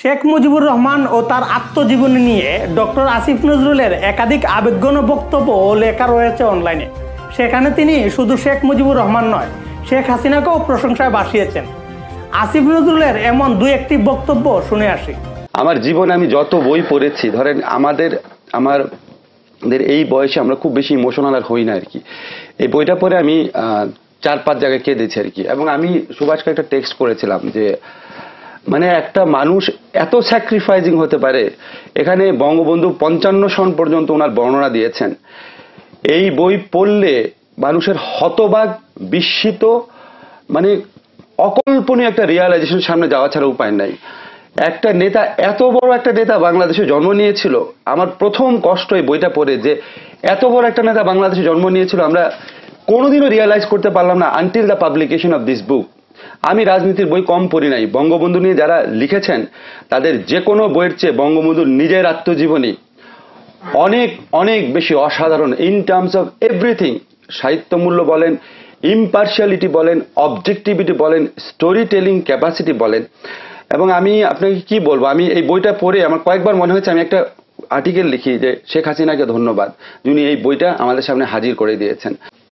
শেখ মুজিবুর রহমান ও তার আত্মজীবনী নিয়ে ডক্টর আসিফ নজরুলের একাধিক আবেগঘন বক্তব্য ও লেখা রয়েছে অনলাইনে। সেখানে তিনি শুধু শেখ মুজিবুর রহমান নয়, শেখ হাসিনাকেও প্রশংসায় ভাসিয়েছেন। আসিফ নজরুলের এমন দুই একটি বক্তব্য শুনে আসি। আমার জীবনে আমি যত বই পড়েছি, ধরেন আমাদের এই বয়সে আমরা খুব বেশি ইমোশনাল আর হই না আর কি। এই বইটা পড়ে আমি 4-5 জায়গায় কেঁদেছি আর কি। এবং আমি সুভাষকে একটা টেক্সট করেছিলাম যে মানে একটা মানুষ এত স্যাক্রিফাইজিং হতে পারে। এখানে বঙ্গবন্ধু 55 সন পর্যন্ত ওনার বর্ণনা দিয়েছেন। এই বই পড়লে মানুষের হতবাক, বিস্মিত, মানে অকল্পনীয় একটা রিয়ালাইজেশন সামনে যাওয়া ছাড়া উপায় নাই। একটা নেতা, এত বড় একটা নেতা বাংলাদেশে জন্ম নিয়েছিল। আমার প্রথম কষ্ট এই বইটা পড়ে যে এত বড় একটা নেতা বাংলাদেশে জন্ম নিয়েছিল, আমরা কোনোদিনও রিয়ালাইজ করতে পারলাম না until the publication of this book. আমি রাজনীতির বই কম পড়ি নাই। বঙ্গবন্ধু নিয়ে যারা লিখেছেন তাদের যে কোনো বইয়ের চেয়ে বঙ্গবন্ধুর নিজের আত্মজীবনী অনেক অনেক বেশি অসাধারণ ইন টার্মস অফ এভরিথিং। সাহিত্যমূল্য বলেন, ইম্পার্শিয়ালিটি বলেন, অবজেক্টিভিটি বলেন, স্টোরি টেলিং ক্যাপাসিটি বলেন। এবং আমি আপনাকে কি বলবো, আমি এই বইটা পড়ে আমার কয়েকবার মনে হয়েছে আমি একটা আর্টিকেল লিখি যে শেখ হাসিনাকে ধন্যবাদ, যিনি এই বইটা আমাদের সামনে হাজির করে দিয়েছেন।